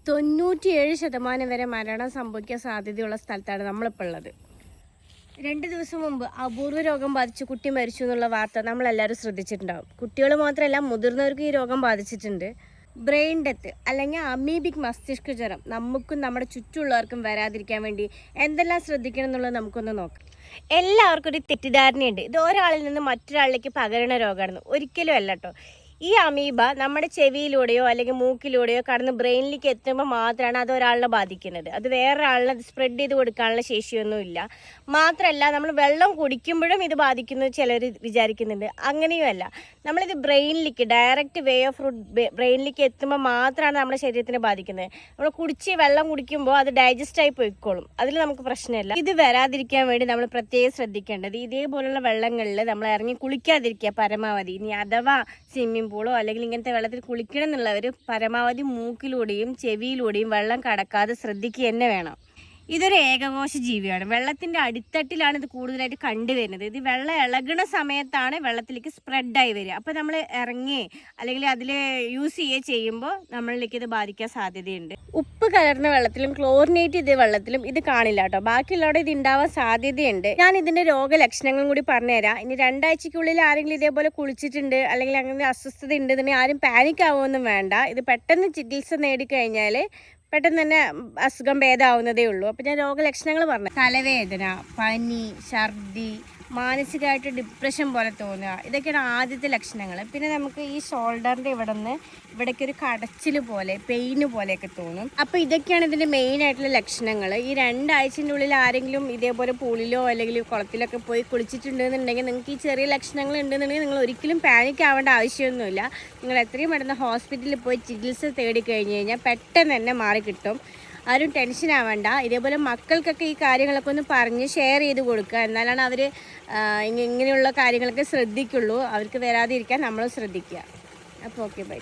97% വരെ മരണം സംഭവിക്കാൻ സാധ്യതയുള്ള സ്ഥലത്താണ് നമ്മളിപ്പോൾ ഉള്ളത്. 2 ദിവസം മുമ്പ് അപൂർവ രോഗം ബാധിച്ച് കുട്ടി മരിച്ചു എന്നുള്ള വാർത്ത നമ്മളെല്ലാവരും ശ്രദ്ധിച്ചിട്ടുണ്ടാകും. കുട്ടികൾ മാത്രമല്ല, മുതിർന്നവർക്ക് ഈ രോഗം ബാധിച്ചിട്ടുണ്ട്. ബ്രെയിൻ ഡെത്ത് അല്ലെങ്കിൽ അമീബിക് മസ്തിഷ്ക ജ്വരം നമുക്കും നമ്മുടെ ചുറ്റുമുള്ളവർക്കും വരാതിരിക്കാൻ വേണ്ടി എന്തെല്ലാം ശ്രദ്ധിക്കണം എന്നുള്ളത് നമുക്കൊന്ന് നോക്കാം. എല്ലാവർക്കും ഒരു തെറ്റിദ്ധാരണയുണ്ട്, ഇത് ഒരാളിൽ നിന്ന് മറ്റൊരാളിലേക്ക് പകരുന്ന രോഗമാണെന്ന്. ഒരിക്കലും അല്ല കേട്ടോ. ഈ അമീബ നമ്മുടെ ചെവിയിലൂടെയോ അല്ലെങ്കിൽ മൂക്കിലൂടെയോ കടന്ന് ബ്രെയിനിലേക്ക് എത്തുമ്പോൾ മാത്രമാണ് അത് ഒരാളിനെ ബാധിക്കുന്നത്. അത് വേറൊരാളിനെ സ്പ്രെഡ് ചെയ്ത് കൊടുക്കാനുള്ള ശേഷിയൊന്നുമില്ല. മാത്രമല്ല, നമ്മൾ വെള്ളം കുടിക്കുമ്പോഴും ഇത് ബാധിക്കുന്നു ചിലർ വിചാരിക്കുന്നുണ്ട്. അങ്ങനെയുമല്ല, നമ്മളിത് ബ്രെയിനിലേക്ക് ഡയറക്റ്റ് വേ ഓഫ് റൂട്ട് ബ്രെയിനിലേക്ക് എത്തുമ്പോൾ മാത്രമാണ് നമ്മുടെ ശരീരത്തിനെ ബാധിക്കുന്നത്. നമ്മൾ വെള്ളം കുടിക്കുമ്പോൾ അത് ഡൈജസ്റ്റ് ആയി പോയിക്കോളും, അതിൽ നമുക്ക് പ്രശ്നമില്ല. ഇത് വരാതിരിക്കാൻ വേണ്ടി നമ്മൾ പ്രത്യേകം ശ്രദ്ധിക്കേണ്ടത്, ഇതേപോലുള്ള വെള്ളങ്ങളിൽ നമ്മൾ ഇറങ്ങി കുളിക്കാതിരിക്കുക പരമാവധി. ഇനി അഥവാ സ്വിമ്മിംഗ് പൂളോ അല്ലെങ്കിൽ ഇങ്ങനത്തെ വെള്ളത്തിൽ കുളിക്കണം എന്നുള്ളവർ പരമാവധി മൂക്കിലൂടെയും ചെവിയിലൂടെയും വെള്ളം കടക്കാതെ ശ്രദ്ധിക്കുക തന്നെ വേണം. ഇതൊരു ഏകകോശ ജീവിയാണ്. വെള്ളത്തിൻ്റെ അടിത്തട്ടിലാണ് ഇത് കൂടുതലായിട്ട് കണ്ടുവരുന്നത്. ഇത് വെള്ളം ഇളകുന്ന സമയത്താണ് വെള്ളത്തിലേക്ക് സ്പ്രെഡായി വരിക. അപ്പോൾ നമ്മൾ ഇറങ്ങി അല്ലെങ്കിൽ അതിൽ യൂസ് ചെയ്യുമ്പോൾ നമ്മളിലേക്ക് ഇത് ബാധിക്കാൻ സാധ്യതയുണ്ട്. ഉപ്പ് കലർന്ന വെള്ളത്തിലും ക്ലോറിനേറ്റ് ചെയ്ത വെള്ളത്തിലും ഇത് കാണില്ല കേട്ടോ. ബാക്കിയുള്ളവിടെ ഇത് ഉണ്ടാവാൻ സാധ്യതയുണ്ട്. ഞാൻ ഇതിൻ്റെ രോഗലക്ഷണങ്ങളും കൂടി പറഞ്ഞുതരാം. ഇനി 2 ആഴ്ചയ്ക്കുള്ളിൽ ആരെങ്കിലും ഇതേപോലെ കുളിച്ചിട്ടുണ്ട് അല്ലെങ്കിൽ അങ്ങനെ അസ്വസ്ഥത ഉണ്ടെന്നുണ്ടെങ്കിൽ ആരും പാനിക് ആവുമൊന്നും വേണ്ട. ഇത് പെട്ടെന്ന് ചികിത്സ നേടിക്കഴിഞ്ഞാൽ പെട്ടെന്ന് തന്നെ അസുഖം ഭേദമാവുന്നതേ ഉള്ളൂ. അപ്പോൾ ഞാൻ രോഗലക്ഷണങ്ങൾ പറഞ്ഞു. തലവേദന, പനി, ഛർദി, മാനസികമായിട്ട് ഡിപ്രഷൻ പോലെ തോന്നുക, ഇതൊക്കെയാണ് ആദ്യത്തെ ലക്ഷണങ്ങൾ. പിന്നെ നമുക്ക് ഈ ഷോൾഡറിൻ്റെ ഇവിടേക്ക് ഒരു കടച്ചിൽ പോലെ പെയിന് പോലെയൊക്കെ തോന്നും. അപ്പോൾ ഇതൊക്കെയാണ് ഇതിൻ്റെ മെയിനായിട്ടുള്ള ലക്ഷണങ്ങൾ. ഈ 2 ആഴ്ചൻ്റെ ഉള്ളിൽ ആരെങ്കിലും ഇതേപോലെ പൂളിലോ അല്ലെങ്കിൽ കുളത്തിലൊക്കെ പോയി കുളിച്ചിട്ടുണ്ടെന്നുണ്ടെങ്കിൽ നിങ്ങൾക്ക് ഈ ചെറിയ ലക്ഷണങ്ങൾ ഉണ്ടെന്നുണ്ടെങ്കിൽ നിങ്ങൾ ഒരിക്കലും പാനിക് ആവേണ്ട ആവശ്യമൊന്നുമില്ല. നിങ്ങൾ എത്രയും പെട്ടെന്ന് ഹോസ്പിറ്റലിൽ പോയി ചികിത്സ തേടിക്കഴിഞ്ഞ് കഴിഞ്ഞാൽ പെട്ടെന്ന് തന്നെ മാറിക്കിട്ടും. ആരും ടെൻഷൻ ആവേണ്ട. ഇതേപോലെ മക്കൾക്കൊക്കെ ഈ കാര്യങ്ങളൊക്കെ ഒന്ന് പറഞ്ഞ് ഷെയർ ചെയ്ത് കൊടുക്കുക. എന്നാലാണ് അവർ ഇങ്ങനെയുള്ള കാര്യങ്ങളൊക്കെ ശ്രദ്ധിക്കുള്ളൂ. അവർക്ക് വരാതിരിക്കാൻ നമ്മളും ശ്രദ്ധിക്കുക. അപ്പോൾ ഓക്കെ, ബൈ.